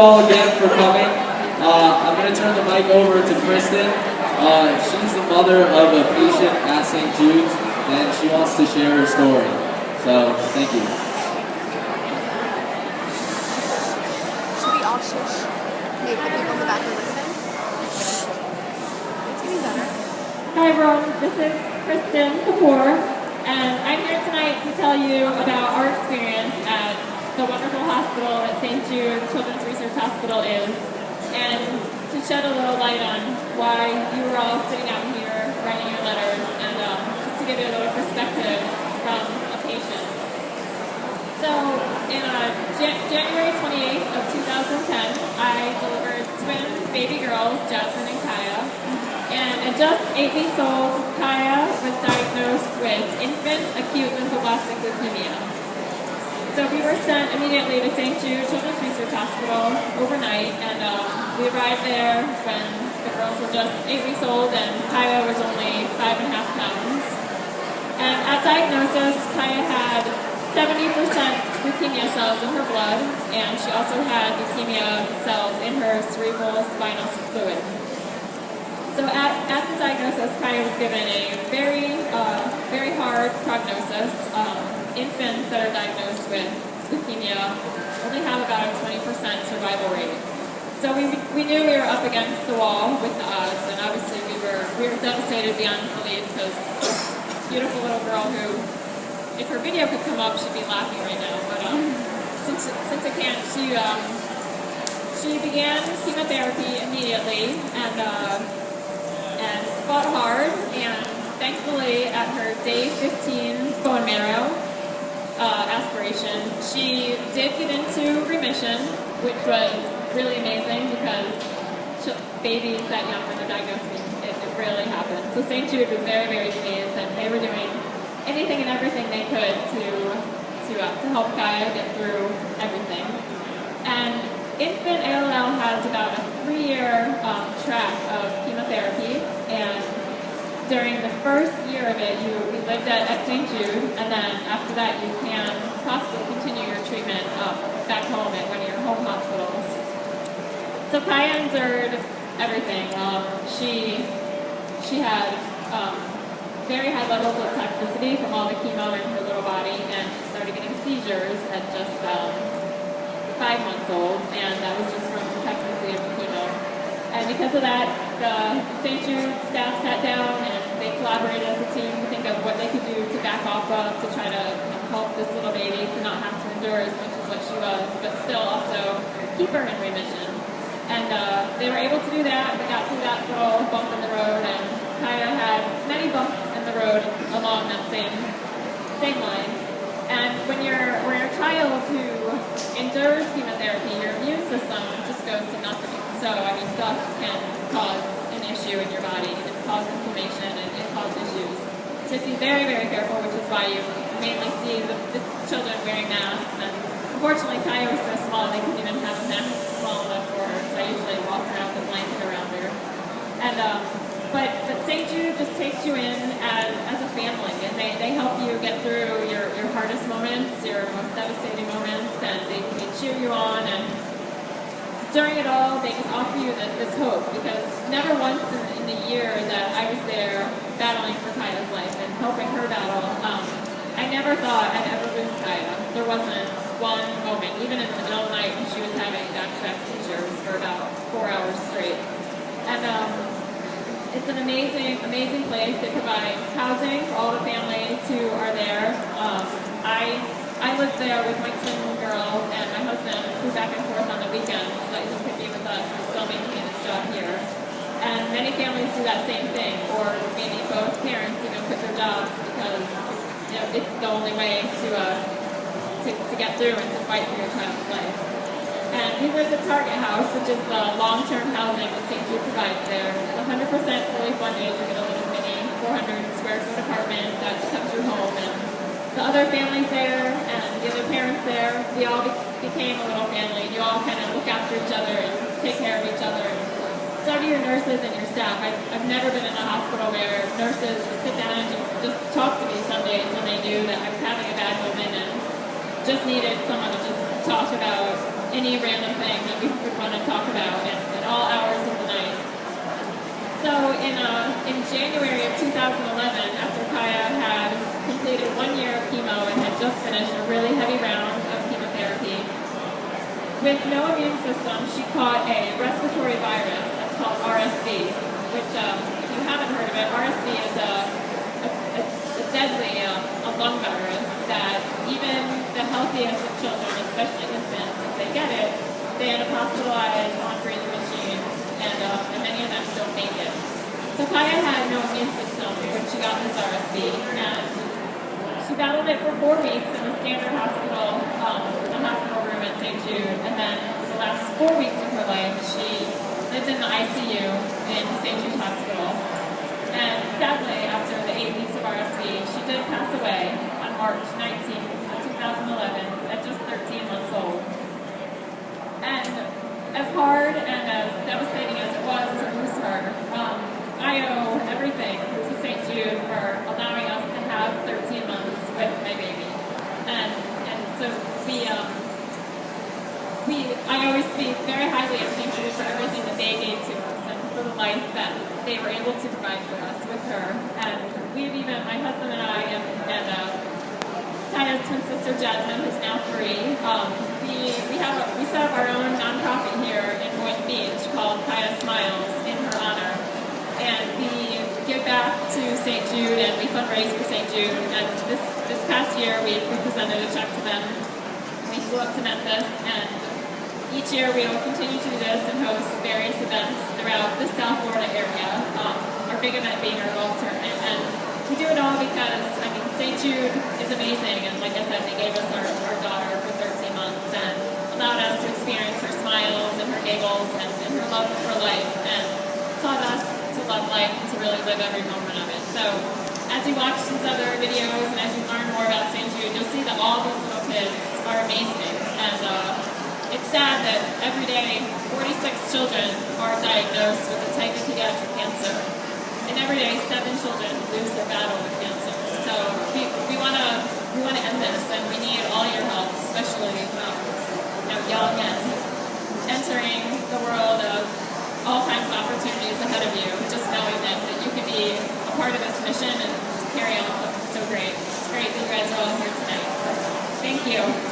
all again for coming. I'm going to turn the mic over to Kristen. She's the mother of a patient at St. Jude's, and she wants to share her story. So, thank you. Should we all shush? Maybe the people in the back will listen. It's getting better. Hi everyone, this is Kristen, Kapur, and I'm here tonight to tell you about our experience at the wonderful hospital that St. Jude Children's Research Hospital is, and to shed a little light on why you were all sitting out here writing your letters, and just to give you a little perspective from a patient. So, in January 28th of 2010, I delivered twin baby girls, Jasmine and Kaya, and at just 8 weeks old, Kaya was diagnosed with infant acute lymphoblastic leukemia. So we were sent immediately to St. Jude Children's Research Hospital overnight, and we arrived there when the girls were just 8 weeks old and Kaya was only 5.5 pounds. And at diagnosis, Kaya had 70% leukemia cells in her blood, and she also had leukemia cells in her cerebral spinal fluid. So at the diagnosis, Kaya was given a very hard prognosis. Infants that are diagnosed with leukemia only have about a 20% survival rate. So we knew we were up against the wall with the odds, and obviously we were devastated beyond belief because this beautiful little girl who, if her video could come up, she'd be laughing right now. But since it can't, she began chemotherapy immediately and fought hard, and thankfully at her day 15 bone marrow aspiration, she did get into remission, which was really amazing because babies that young when they're diagnosed, it rarely happens. So St. Jude was very, very pleased, and they were doing anything and everything they could to help Kaya get through everything. And infant ALL has about a 3-year track of chemotherapy, and during the first year of it, we lived at St. Jude, and then after that you can possibly continue your treatment back home at one of your home hospitals. So Kaya endured everything. She had very high levels of toxicity from all the chemo in her little body, and she started getting seizures at just 5 months old, and that was just from the toxicity of the chemo. And because of that, the St. Jude staff sat down and they collaborated as a team to think of what they could do to back off of, to try to help this little baby to not have to endure as much as what she was, but still also keep her in remission. And they were able to do that. They got through that little bump in the road, and Kaya had many bumps in the road along that same line. And when you're a child who endures chemotherapy, your immune system just goes to nothing. So, I mean, dust can cause an issue in your body, it can cause inflammation, and it causes issues. So be very, very careful, which is why you mainly see the children wearing masks. And unfortunately, Kaya was so small, they couldn't even have a mask small enough for her, so I usually walk around with a blanket around her. And, but St. Jude just takes you in as a family, and they help you get through your hardest moments, your most devastating moments, and they cheer you on. And during it all, they can offer you this hope, because never once in the year that I was there battling for Kaya's life and helping her battle, I never thought I'd ever lose Kaya. There wasn't one moment, even in the middle of the night when she was having back-to-back seizures for about 4 hours straight. And it's an amazing, amazing place. They provide housing for all the families who are there. I lived there with my twin girls, and my husband flew back and forth on the weekends so that he could be with us and still maintain his job here. And many families do that same thing, or maybe both parents even quit their jobs because it's the only way to get through and to fight for your child's life. And we live at Target House, which is the long-term housing that St. Jude provides there. It's 100% fully funded. You get a little mini 400-square-foot apartment that becomes your home. And the other families there and the other parents there, we all became a little family. You all kind of look after each other and take care of each other. And so do your nurses and your staff. I've never been in a hospital where nurses would sit down and just talk to me some days when they knew that I was having a bad moment and just needed someone to just talk about any random thing that we would January of 2011, after Kaya had completed 1 year of chemo and had just finished a really heavy round of chemotherapy, with no immune system, she caught a respiratory virus that's called RSV, which, if you haven't heard of it, RSV is a deadly lung virus that even the healthiest of children, especially infants, if they get it, they end up hospitalized on breathing machines, and many of them don't make it. So Kaya had no immune system when she got this RSV, and she battled it for 4 weeks in the standard hospital, the hospital room at St. Jude, and then the last 4 weeks of her life, she lived in the ICU in St. Jude Hospital. And sadly, after the 8 weeks of RSV, she did pass away on March 19th of 2011 at just 13 months old. And as hard and as devastating as it was to lose her, I owe everything to St. Jude for allowing us to have 13 months with my baby. And so I always speak very highly of St. Jude for everything that they gave to us and for the life that they were able to provide for us with her. And we've even, my husband and I, and Kaya's twin sister Jasmine, who's now 3, we set up our own nonprofit here in Boynton Beach called Kaya Smiles in her honor. And we give back to St. Jude and we fundraise for St. Jude. And this past year we presented a check to them. We flew up to Memphis, and each year we will continue to do this and host various events throughout the South Florida area. Our big event being our golf tournament. And we do it all because, St. Jude is amazing, and like I said, they gave us our daughter for 13 months and allowed us to experience her smiles and her giggles and her love for life, and taught us to love life and to really live every moment of it. So as you watch these other videos and as you learn more about St. Jude, you'll see that all those little kids are amazing. And it's sad that every day 46 children are diagnosed with a type of pediatric cancer. And every day 7 children lose their battle with cancer. So we want to end this, and we need all your help, especially young and entering the world of all kinds of opportunities ahead of you. Just knowing that you can be a part of this mission and carry on something so great. It's great that you guys are all here tonight. Thank you.